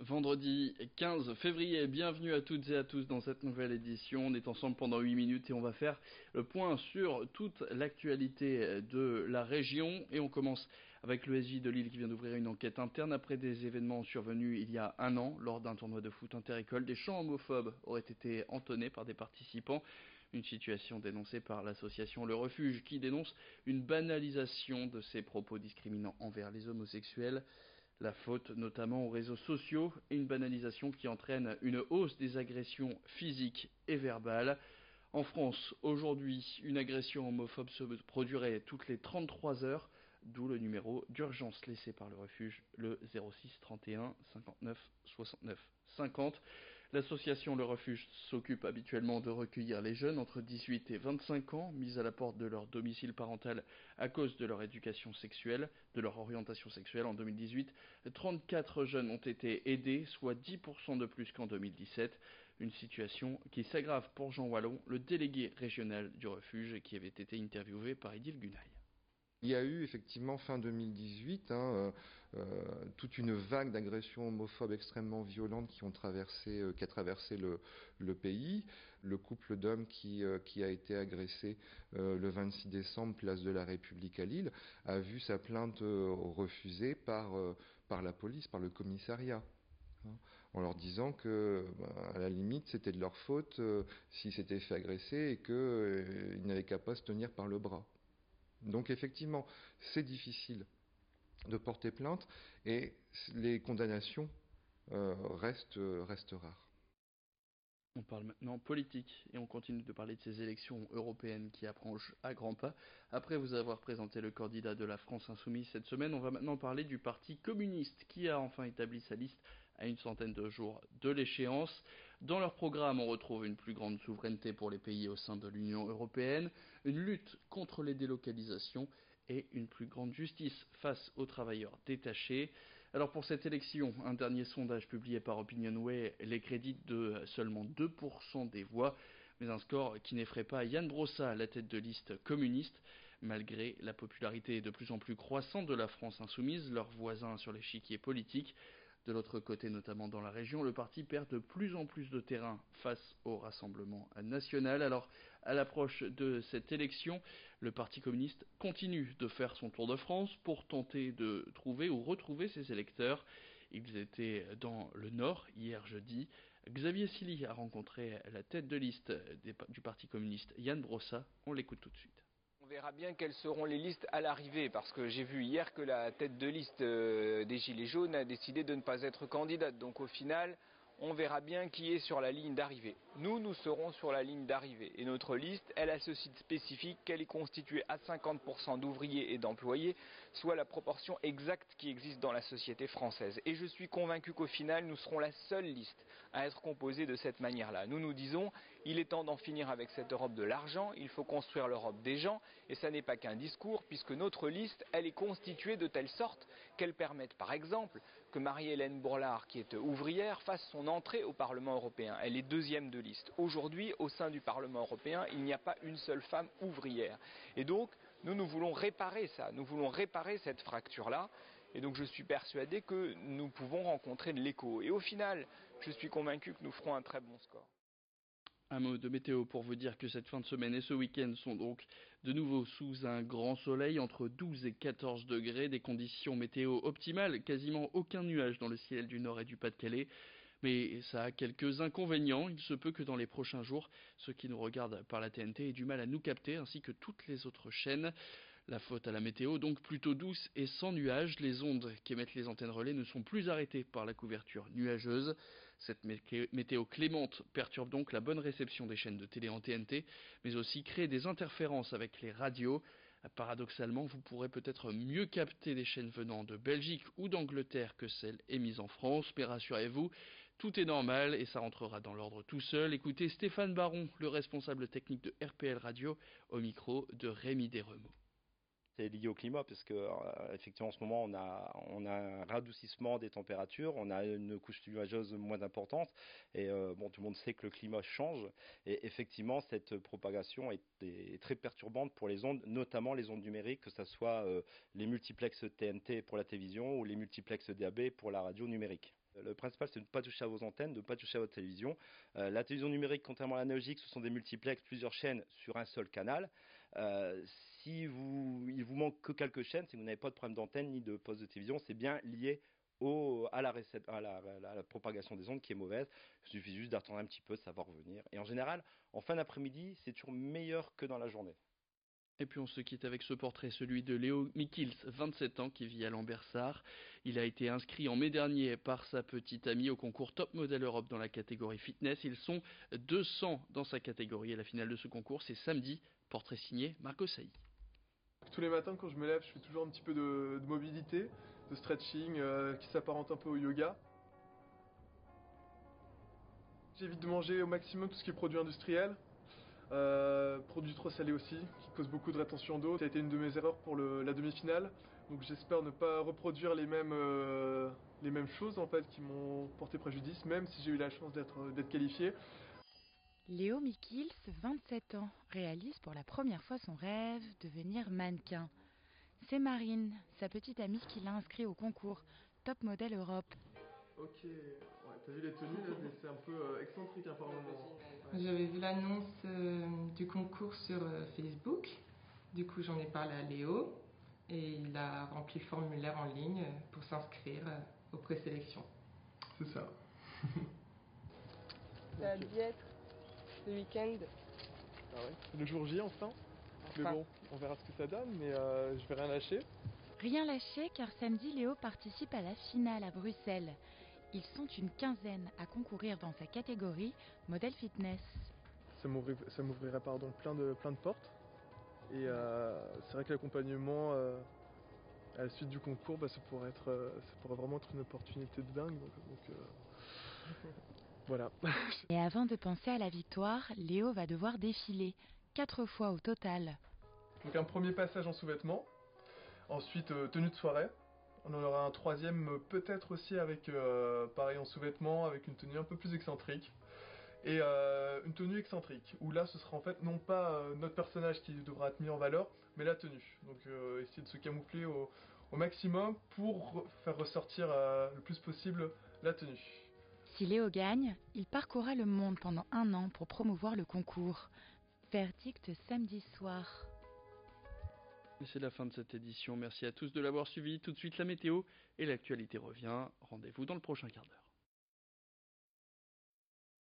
Vendredi 15 février, bienvenue à toutes et à tous dans cette nouvelle édition. On est ensemble pendant 8 minutes et on va faire le point sur toute l'actualité de la région. Et on commence avec le SJ de Lille qui vient d'ouvrir une enquête interne après des événements survenus il y a un an lors d'un tournoi de foot interécole. Des chants homophobes auraient été entonnés par des participants. Une situation dénoncée par l'association Le Refuge qui dénonce une banalisation de ces propos discriminants envers les homosexuels. La faute notamment aux réseaux sociaux et une banalisation qui entraîne une hausse des agressions physiques et verbales. En France, aujourd'hui, une agression homophobe se produirait toutes les 33 heures, d'où le numéro d'urgence laissé par le refuge, le 06 31 59 69 50. L'association Le Refuge s'occupe habituellement de recueillir les jeunes entre 18 et 25 ans, mis à la porte de leur domicile parental à cause de leur éducation sexuelle, de leur orientation sexuelle. En 2018, 34 jeunes ont été aidés, soit 10% de plus qu'en 2017. Une situation qui s'aggrave pour Jean Wallon, le délégué régional du refuge, qui avait été interviewé par Idil Gunaï. Il y a eu effectivement fin 2018 toute une vague d'agressions homophobes extrêmement violentes qui a traversé le pays. Le couple d'hommes qui a été agressé le 26 décembre, place de la République à Lille, a vu sa plainte refusée par la police, par le commissariat. En leur disant que, à la limite, c'était de leur faute s'ils s'étaient fait agresser et qu'ils n'avaient qu'à pas se tenir par le bras. Donc effectivement, c'est difficile de porter plainte et les condamnations restent rares. On parle maintenant politique et on continue de parler de ces élections européennes qui approchent à grands pas. Après vous avoir présenté le candidat de la France Insoumise cette semaine, on va maintenant parler du Parti communiste qui a enfin établi sa liste à une centaine de jours de l'échéance. Dans leur programme, on retrouve une plus grande souveraineté pour les pays au sein de l'Union européenne, une lutte contre les délocalisations et une plus grande justice face aux travailleurs détachés. Alors pour cette élection, un dernier sondage publié par Opinionway les crédite de seulement 2% des voix, mais un score qui n'effraie pas Yann Brossa à la tête de liste communiste. Malgré la popularité de plus en plus croissante de la France insoumise, leurs voisins sur l'échiquier politique. De l'autre côté, notamment dans la région, le parti perd de plus en plus de terrain face au Rassemblement national. Alors, à l'approche de cette élection, le Parti communiste continue de faire son tour de France pour tenter de trouver ou retrouver ses électeurs. Ils étaient dans le Nord hier jeudi. Xavier Silly a rencontré la tête de liste du Parti communiste, Yann Brossa. On l'écoute tout de suite. On verra bien quelles seront les listes à l'arrivée, parce que j'ai vu hier que la tête de liste des Gilets jaunes a décidé de ne pas être candidate. Donc au final, on verra bien qui est sur la ligne d'arrivée. Nous serons sur la ligne d'arrivée. Et notre liste, elle a ce site spécifique qu'elle est constituée à 50% d'ouvriers et d'employés, soit la proportion exacte qui existe dans la société française. Et je suis convaincu qu'au final, nous serons la seule liste à être composée de cette manière-là. Nous disons, il est temps d'en finir avec cette Europe de l'argent, il faut construire l'Europe des gens, et ça n'est pas qu'un discours, puisque notre liste, elle est constituée de telle sorte qu'elle permette, par exemple, que Marie-Hélène Bourlard, qui est ouvrière, fasse son entrée au Parlement européen. Elle est deuxième de liste. Aujourd'hui, au sein du Parlement européen, il n'y a pas une seule femme ouvrière. Et donc, nous voulons réparer ça, nous voulons réparer cette fracture-là. Et donc, je suis persuadé que nous pouvons rencontrer de l'écho. Et au final, je suis convaincu que nous ferons un très bon score. Un mot de météo pour vous dire que cette fin de semaine et ce week-end sont donc de nouveau sous un grand soleil, entre 12 et 14 degrés, des conditions météo optimales, quasiment aucun nuage dans le ciel du Nord et du Pas-de-Calais. Mais ça a quelques inconvénients, il se peut que dans les prochains jours, ceux qui nous regardent par la TNT aient du mal à nous capter, ainsi que toutes les autres chaînes. La faute à la météo, donc plutôt douce et sans nuages. Les ondes qu'émettent les antennes relais ne sont plus arrêtées par la couverture nuageuse. Cette météo clémente perturbe donc la bonne réception des chaînes de télé en TNT, mais aussi crée des interférences avec les radios. Paradoxalement, vous pourrez peut-être mieux capter des chaînes venant de Belgique ou d'Angleterre que celles émises en France, mais rassurez-vous, tout est normal et ça rentrera dans l'ordre tout seul. Écoutez Stéphane Baron, le responsable technique de RPL Radio, au micro de Rémi Desremaux. C'est lié au climat parce que effectivement en ce moment on a un radoucissement des températures, on a une couche nuageuse moins importante et tout le monde sait que le climat change et effectivement cette propagation est très perturbante pour les ondes, notamment les ondes numériques, que ce soit les multiplexes TNT pour la télévision ou les multiplexes DAB pour la radio numérique. Le principal, c'est de ne pas toucher à vos antennes, de ne pas toucher à votre télévision. La télévision numérique, contrairement à l'analogique, ce sont des multiplex, plusieurs chaînes sur un seul canal. Il vous manque que quelques chaînes, si vous n'avez pas de problème d'antenne ni de poste de télévision, c'est bien lié à la propagation des ondes qui est mauvaise. Il suffit juste d'attendre un petit peu, ça va revenir. Et en général, en fin d'après-midi, c'est toujours meilleur que dans la journée. Et puis on se quitte avec ce portrait, celui de Léo Mikils, 27 ans, qui vit à Lambersart. Il a été inscrit en mai dernier par sa petite amie au concours Top Model Europe dans la catégorie fitness. Ils sont 200 dans sa catégorie et la finale de ce concours, c'est samedi. Portrait signé Marco Sailly. Tous les matins quand je me lève, je fais toujours un petit peu de mobilité, de stretching qui s'apparente un peu au yoga. J'évite de manger au maximum tout ce qui est produits industriels. Produits trop salés aussi, qui causent beaucoup de rétention d'eau. Ça a été une de mes erreurs pour la demi-finale. Donc j'espère ne pas reproduire les mêmes choses en fait qui m'ont porté préjudice, même si j'ai eu la chance d'être qualifié. Léo Mikils, 27 ans, réalise pour la première fois son rêve, devenir mannequin. C'est Marine, sa petite amie, qui l'a inscrit au concours Top Model Europe. Ok, ouais, t'as vu les tenues là, c'est un peu excentrique hein, par moment. J'avais vu l'annonce du concours sur Facebook, du coup j'en ai parlé à Léo et il a rempli le formulaire en ligne pour s'inscrire aux présélections. C'est ça. Ça a dû être le week-end. Ah ouais. Le jour J enfin. Mais bon, on verra ce que ça donne, mais je vais rien lâcher. Rien lâché car samedi Léo participe à la finale à Bruxelles. Ils sont une quinzaine à concourir dans sa catégorie Model Fitness. Ça m'ouvrirait plein de portes. Et c'est vrai que l'accompagnement à la suite du concours, ça pourrait vraiment être une opportunité de dingue. Donc voilà. Et avant de penser à la victoire, Léo va devoir défiler 4 fois au total. Donc un premier passage en sous-vêtements, ensuite tenue de soirée. On en aura un troisième peut-être aussi avec pareil en sous-vêtements, avec une tenue un peu plus excentrique. Et une tenue excentrique, où là ce sera en fait non pas notre personnage qui devra être mis en valeur, mais la tenue. Donc essayer de se camoufler au maximum pour faire ressortir le plus possible la tenue. Si Léo gagne, il parcourra le monde pendant 1 an pour promouvoir le concours. Verdict samedi soir. C'est la fin de cette édition, merci à tous de l'avoir suivi. Tout de suite la météo et l'actualité revient. Rendez-vous dans le prochain quart d'heure.